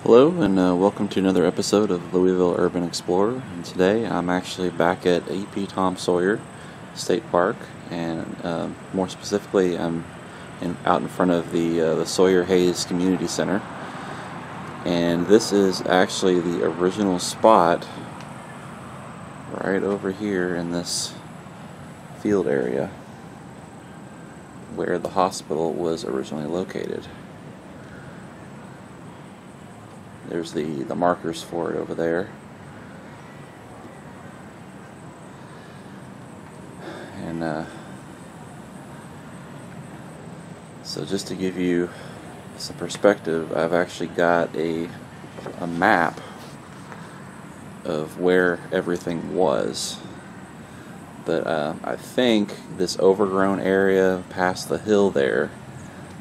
Hello and welcome to another episode of Louisville Urban Explorer. And today I'm actually back at E.P. Tom Sawyer State Park, and more specifically I'm out in front of the Sawyer Hayes Community Center. And this is actually the original spot right over here in this field area where the hospital was originally located. There's the markers for it over there. And so just to give you some perspective, I've actually got a map of where everything was. But I think this overgrown area past the hill there,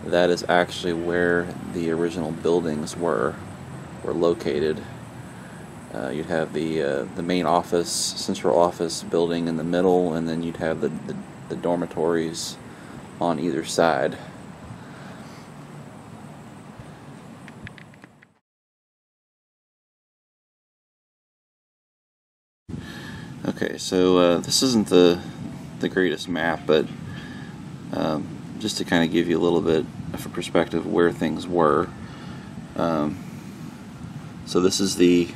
that is actually where the original buildings were located. You'd have the main office, central office building in the middle, and then you'd have the dormitories on either side. Okay, so this isn't the greatest map, but just to kind of give you a little bit of a perspective of where things were. So this is the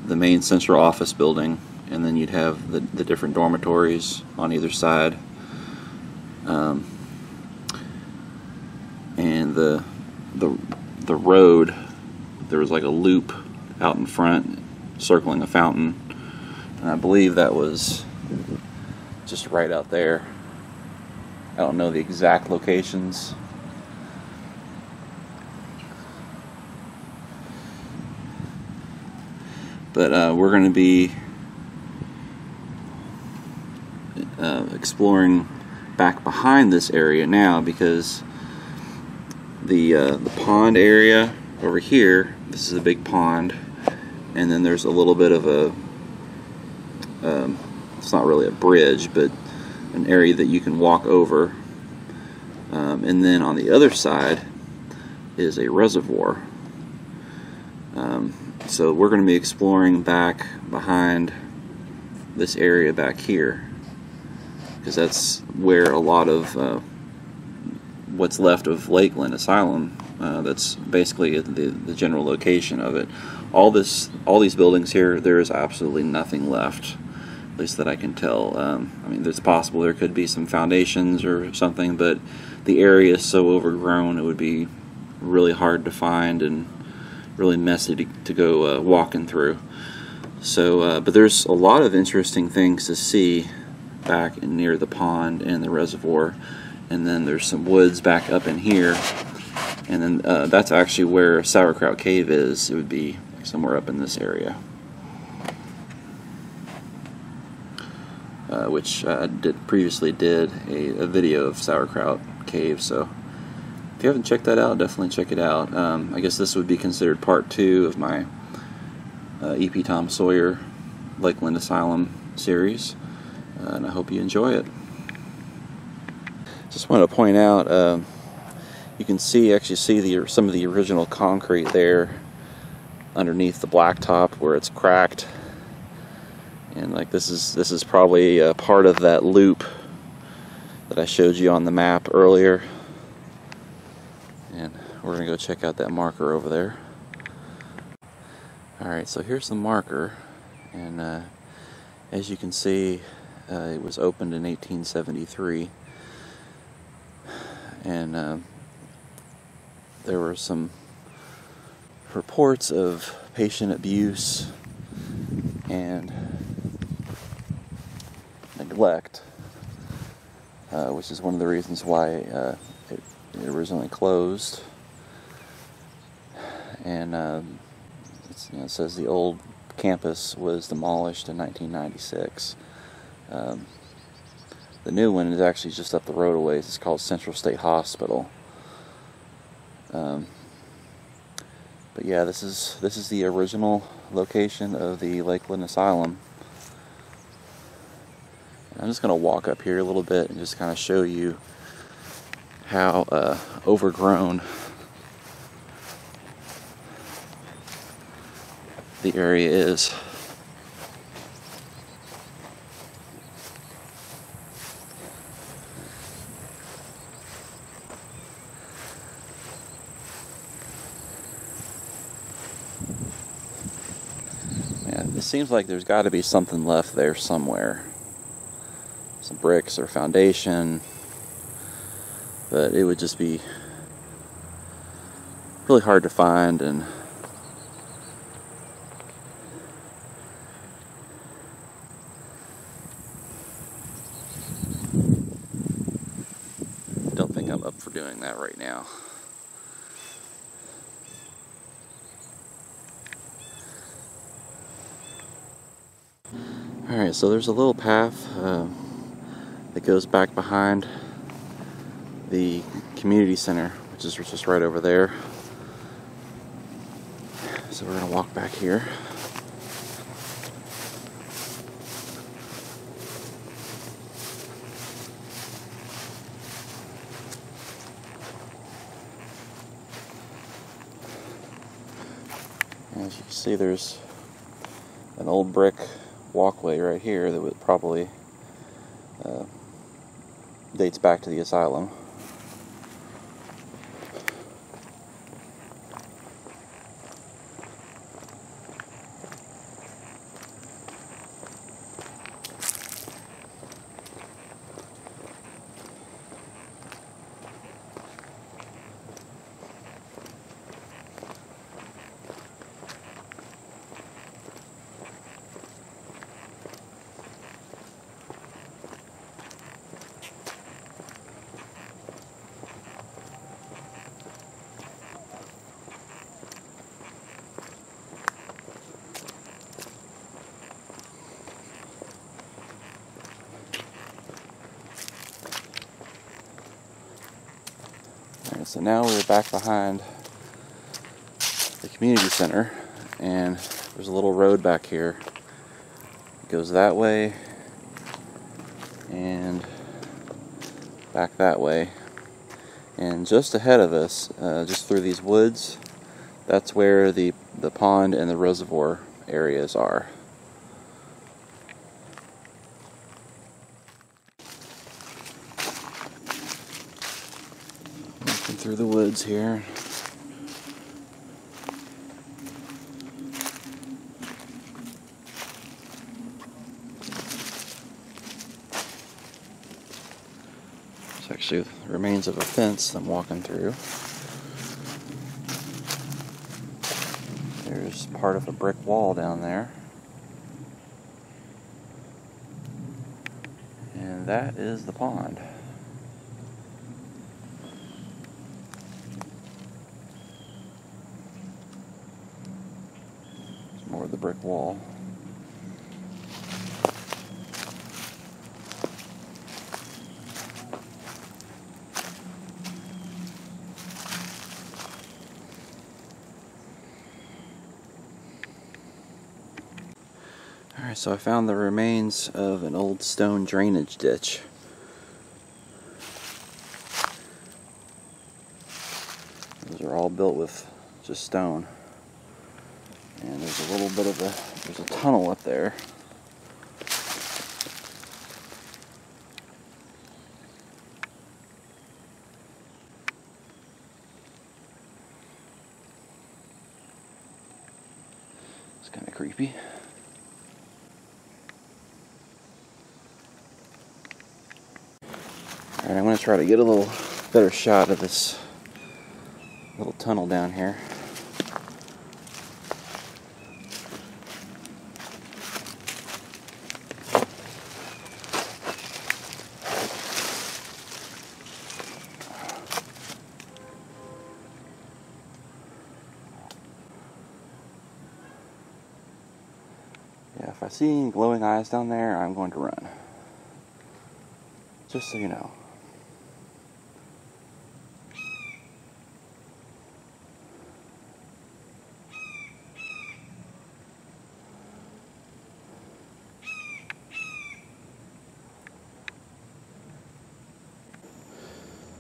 main central office building, and then you'd have the different dormitories on either side, and the road, there was like a loop out in front circling a fountain, and I believe that was just right out there. I don't know the exact locations. But we're going to be exploring back behind this area now, because the pond area over here, this is a big pond, and then there's a little bit of a, it's not really a bridge, but an area that you can walk over, and then on the other side is a reservoir. So we're going to be exploring back behind this area back here, because that's where a lot of what's left of Lakeland Asylum, that's basically the general location of it. All these buildings here, there is absolutely nothing left, at least that I can tell. I mean, it's possible there could be some foundations or something, but the area is so overgrown it would be really hard to find and really messy to go walking through. So, but there's a lot of interesting things to see back near the pond and the reservoir, and then there's some woods back up in here, and then that's actually where Sauerkraut Cave is. It would be somewhere up in this area, which I previously did a video of Sauerkraut Cave, so if you haven't checked that out, definitely check it out. I guess this would be considered part 2 of my E.P. Tom Sawyer Lakeland Asylum series, and I hope you enjoy it. Just want to point out, you can actually see some of the original concrete there underneath the blacktop where it's cracked, and like this is probably part of that loop that I showed you on the map earlier. And we're going to go check out that marker over there. Alright, so here's the marker, and as you can see, it was opened in 1873, and there were some reports of patient abuse and neglect, which is one of the reasons why it originally closed. And it says the old campus was demolished in 1996. The new one is actually just up the road a ways. It's called Central State Hospital. But yeah, this is the original location of the Lakeland Asylum. And I'm just going to walk up here a little bit and just kind of show you how overgrown the area is. Yeah, it seems like there's got to be something left there somewhere. Some bricks or foundation. But it would just be really hard to find, and don't think I'm up for doing that right now. Alright, so there's a little path that goes back behind the community center, which is just right over there. So we're going to walk back here. As you can see, there's an old brick walkway right here that would probably dates back to the asylum. So now we're back behind the community center, and there's a little road back here. It goes that way and back that way. And just ahead of us, just through these woods, that's where the pond and the reservoir areas are. Through the woods here. It's actually the remains of a fence I'm walking through. There's part of a brick wall down there. And that is the pond. More of the brick wall. Alright, so I found the remains of an old stone drainage ditch. Those are all built with just stone. And there's a little bit of there's a tunnel up there. It's kind of creepy. Alright, I'm going to try to get a little better shot of this little tunnel down here. Yeah, if I see any glowing eyes down there, I'm going to run. Just so you know.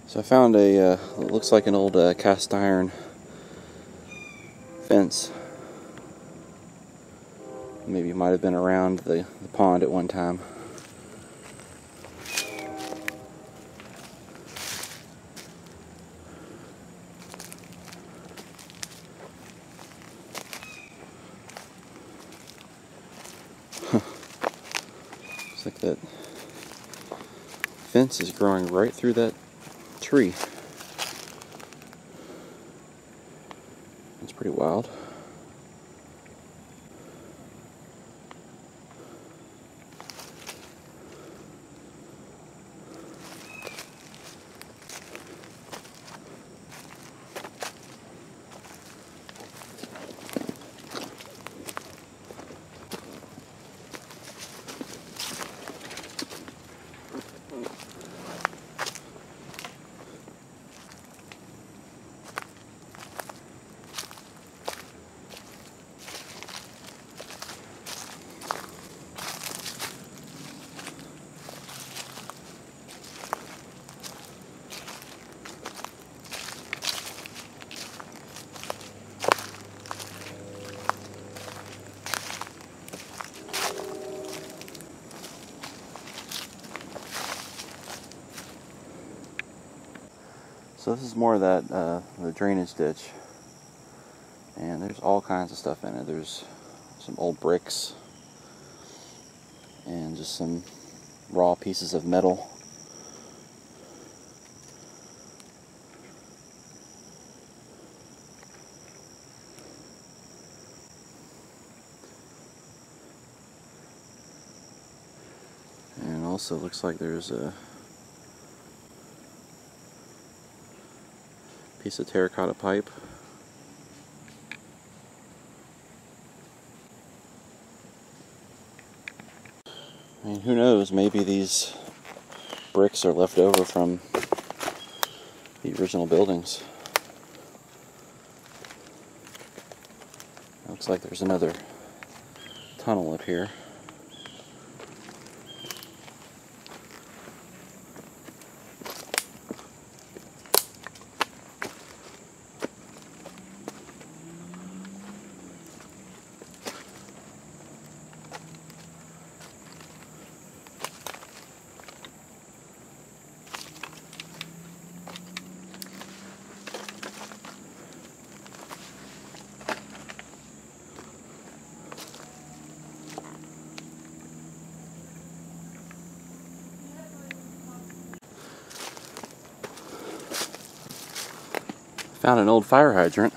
So I found it looks like an old cast iron fence. Maybe it might have been around the pond at one time. Looks like that fence is growing right through that tree. It's pretty wild. So this is more of that the drainage ditch, and there's all kinds of stuff in it. There's some old bricks and just some raw pieces of metal. And also looks like there's a piece of terracotta pipe. I mean, who knows, maybe these bricks are left over from the original buildings. Looks like there's another tunnel up here. Found an old fire hydrant.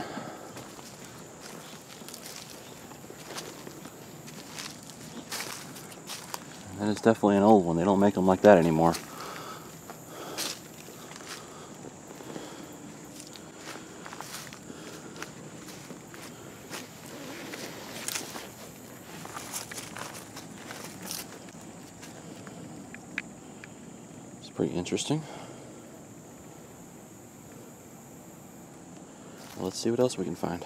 That is definitely an old one. They don't make them like that anymore. It's pretty interesting. Let's see what else we can find.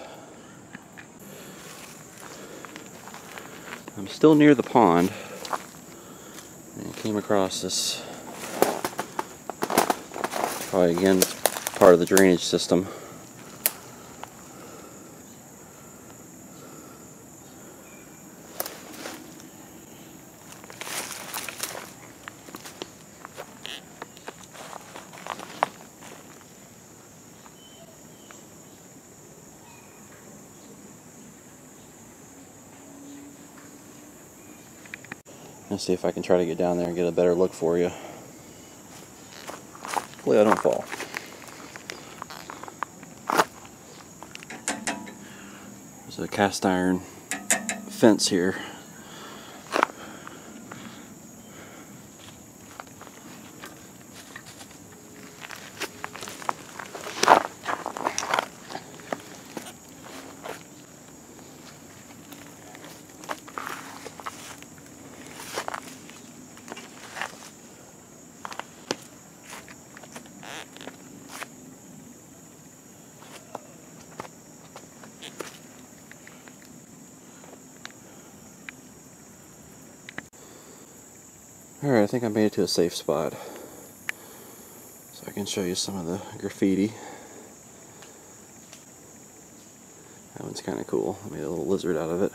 I'm still near the pond and came across this, probably again part of the drainage system. Let's see if I can try to get down there and get a better look for you. Hopefully I don't fall. There's a cast iron fence here. Alright, I think I made it to a safe spot. So I can show you some of the graffiti. That one's kind of cool. I made a little lizard out of it.